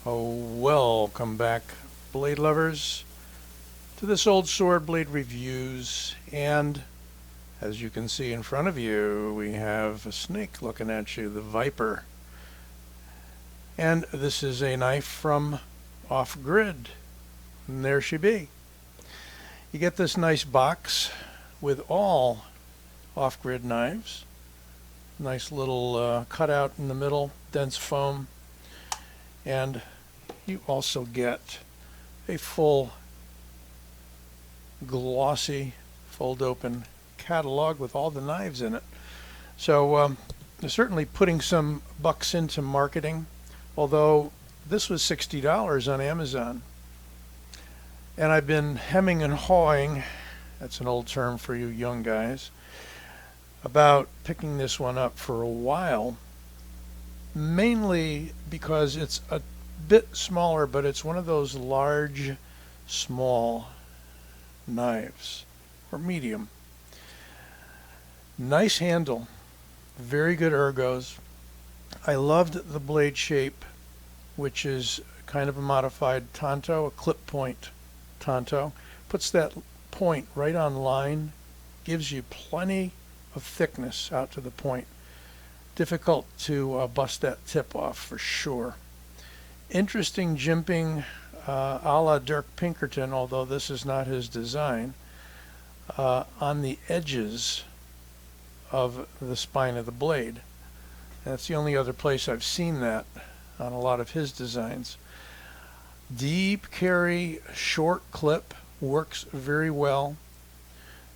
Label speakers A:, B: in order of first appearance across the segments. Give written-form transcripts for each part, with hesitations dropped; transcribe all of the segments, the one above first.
A: Oh, welcome back, blade lovers, to this old sword blade reviews. And as you can see in front of you, we have a snake looking at you, the Viper. And this is a knife from Off Grid. And there she be. You get this nice box with all Off Grid knives. Nice little cutout in the middle, dense foam. And you also get a full glossy fold open catalog with all the knives in it. So they're certainly putting some bucks into marketing, although this was $60 on Amazon. And I've been hemming and hawing, that's an old term for you young guys, about picking this one up for a while, mainly because it's a bit smaller, but it's one of those large, small knives, or medium. Nice handle, very good ergos. I loved the blade shape, which is kind of a modified Tanto, a clip point Tanto. Puts that point right on line, gives you plenty of thickness out to the point. Difficult to bust that tip off for sure. Interesting jimping a la Dirk Pinkerton, although this is not his design, on the edges of the spine of the blade. That's the only other place I've seen that on a lot of his designs. Deep carry, short clip, works very well.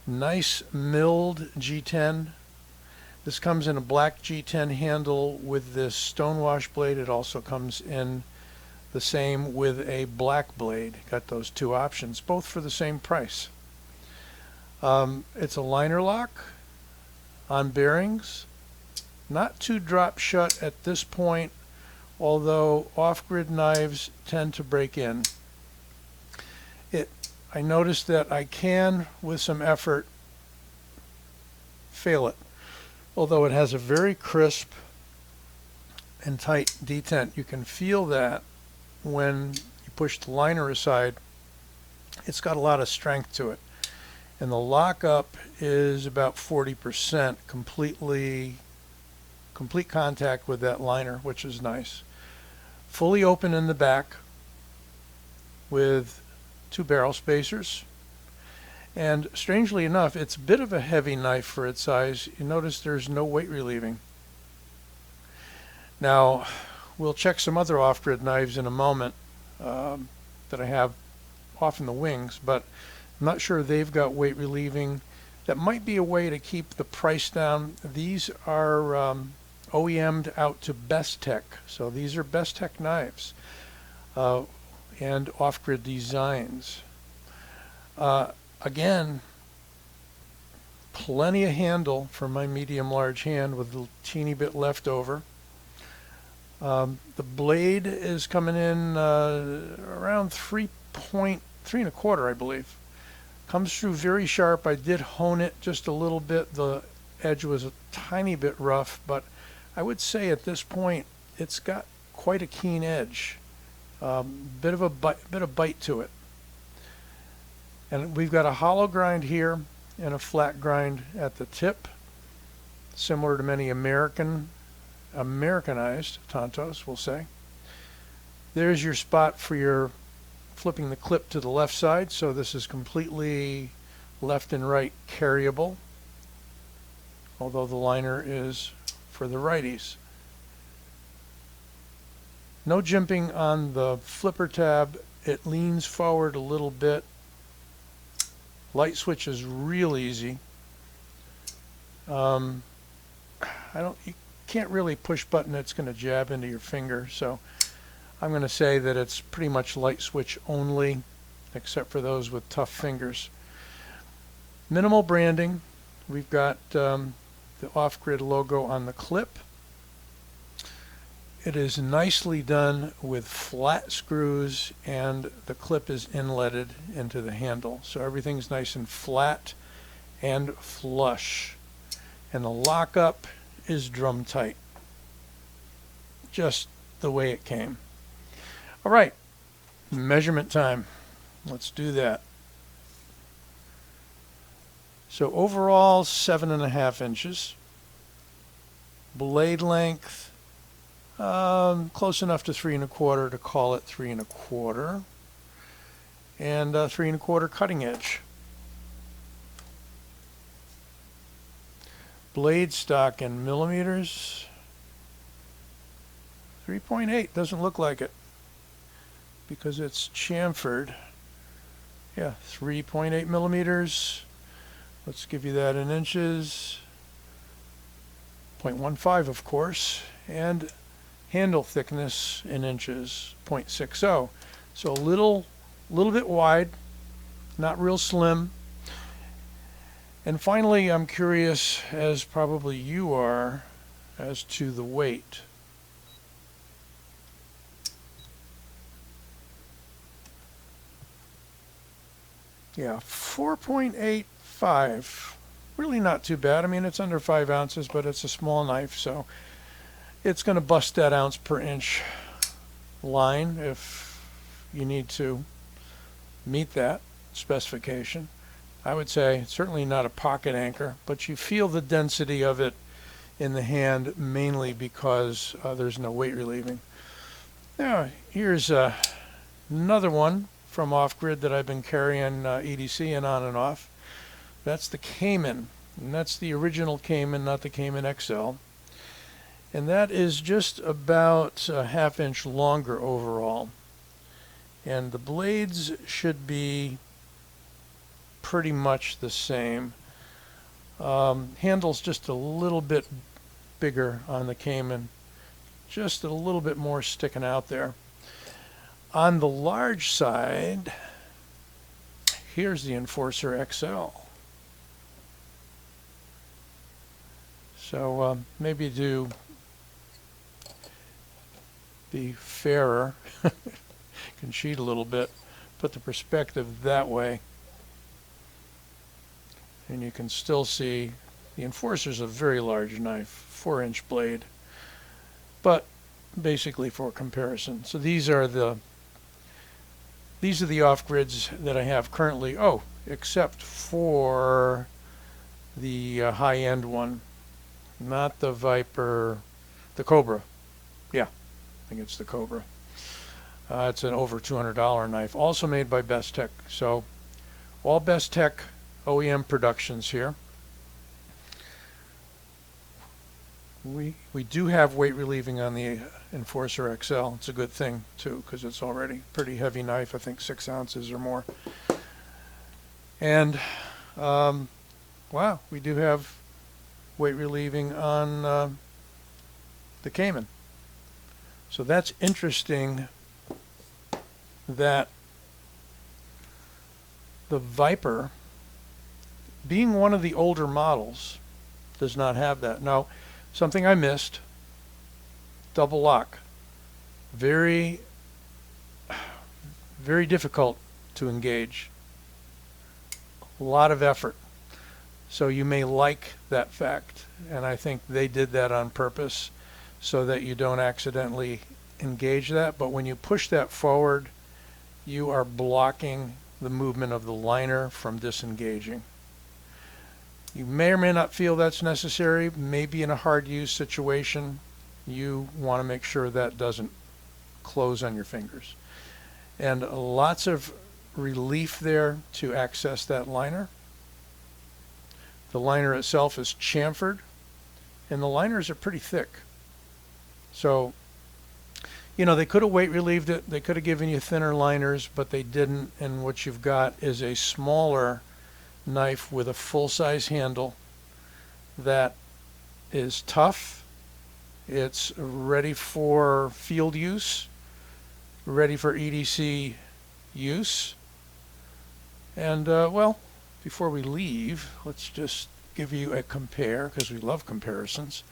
A: Nice milled G10. This comes in a black G10 handle with this stonewash blade. It also comes in the same with a black blade. Got those two options, both for the same price. It's a liner lock on bearings. Not too drop shut at this point, although off-grid knives tend to break in. I noticed that I can, with some effort, fail it. Although it has a very crisp and tight detent. You can feel that when you push the liner aside. It's got a lot of strength to it. And the lockup is about 40%, complete contact with that liner, which is nice. Fully open in the back with two barrel spacers. And strangely enough, it's a bit of a heavy knife for its size. You notice there's no weight relieving. Now, we'll check some other off-grid knives in a moment that I have off in the wings, but I'm not sure they've got weight relieving. That might be a way to keep the price down. These are OEM'd out to Bestech, so these are Bestech knives and off-grid designs. Again, plenty of handle for my medium-large hand with a teeny bit left over. The blade is coming in around 3.3¼ I believe. Comes through very sharp. I did hone it just a little bit. The edge was a tiny bit rough, but I would say at this point it's got quite a keen edge. Bit of bite to it. And we've got a hollow grind here and a flat grind at the tip, similar to many Americanized Tantos, we'll say. There's your spot for your flipping the clip to the left side, so this is completely left and right carryable, although the liner is for the righties. No jimping on the flipper tab. It leans forward a little bit. Light switch is real easy. You can't really push button, it's going to jab into your finger, so I'm going to say that it's pretty much light switch only, except for those with tough fingers. Minimal branding. We've got the off-grid logo on the clip. It is nicely done with flat screws, and the clip is inletted into the handle, so everything's nice and flat and flush. And the lockup is drum tight, just the way it came. All right, measurement time. Let's do that. So overall, 7.5 inches. Blade length, close enough to 3 1/4 to call it 3 1/4. And 3 1/4 cutting edge. Blade stock in millimeters, 3.8. Doesn't look like it because it's chamfered. Yeah, 3.8 millimeters. Let's give you that in inches. 0.15, of course. And handle thickness in inches, 0.60. So a little bit wide, not real slim. And finally, I'm curious, as probably you are, as to the weight. Yeah, 4.85. Really not too bad. I mean, it's under 5 ounces, but it's a small knife, so it's going to bust that ounce per inch line if you need to meet that specification. I would say certainly not a pocket anchor, but you feel the density of it in the hand mainly because there's no weight relieving. Now, here's another one from off-grid that I've been carrying EDC and on and off. That's the Cayman, and that's the original Cayman, not the Cayman XL. And that is just about a 1/2 inch longer overall. And the blades should be pretty much the same. Handle's just a little bit bigger on the Cayman, just a little bit more sticking out there. On the large side, here's the Enforcer XL. So maybe to be fairer, can cheat a little bit, put the perspective that way. And you can still see the Enforcer's a very large knife, 4-inch blade, but basically for comparison. So these are the off-grids that I have currently. Oh, except for the high-end one, not the Viper, the Cobra. Yeah, I think it's the Cobra. It's an over $200 knife, also made by Bestech. So all Bestech OEM productions here. We do have weight relieving on the Enforcer XL. It's a good thing too, because it's already a pretty heavy knife, I think 6 ounces or more. And wow, we do have weight relieving on the Cayman. So that's interesting that the Viper, being one of the older models, does not have that. Now, something I missed, double lock. Very, very difficult to engage. A lot of effort. So you may like that fact, and I think they did that on purpose so that you don't accidentally engage that. But when you push that forward, you are blocking the movement of the liner from disengaging. You may or may not feel that's necessary. Maybe in a hard use situation, you want to make sure that doesn't close on your fingers. And lots of relief there to access that liner. The liner itself is chamfered, and the liners are pretty thick. So, you know, they could have weight relieved it. They could have given you thinner liners, but they didn't. And what you've got is a smaller knife with a full-size handle that is tough. It's ready for field use, ready for EDC use. And well, before we leave, let's just give you a compare, because we love comparisons,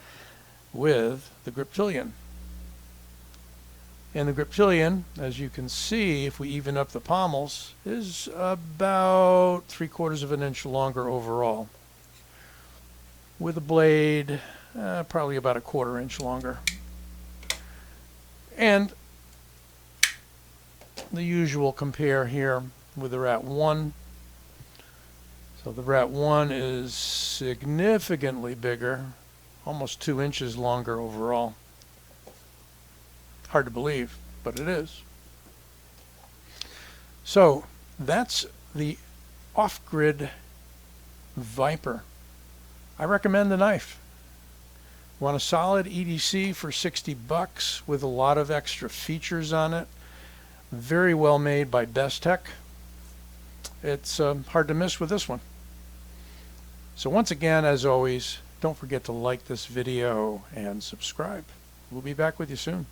A: with the Griptilian. And the Griptilian, as you can see, if we even up the pommels, is about 3/4 of an inch longer overall. With a blade, probably about 1/4 inch longer. And the usual compare here with the Rat 1. So the Rat 1 is significantly bigger, almost 2 inches longer overall. Hard to believe, but it is. So that's the off-grid Viper. I recommend the knife. Want a solid EDC for 60 bucks with a lot of extra features on it. Very well made by Bestech. It's hard to miss with this one. So once again, as always, don't forget to like this video and subscribe. We'll be back with you soon.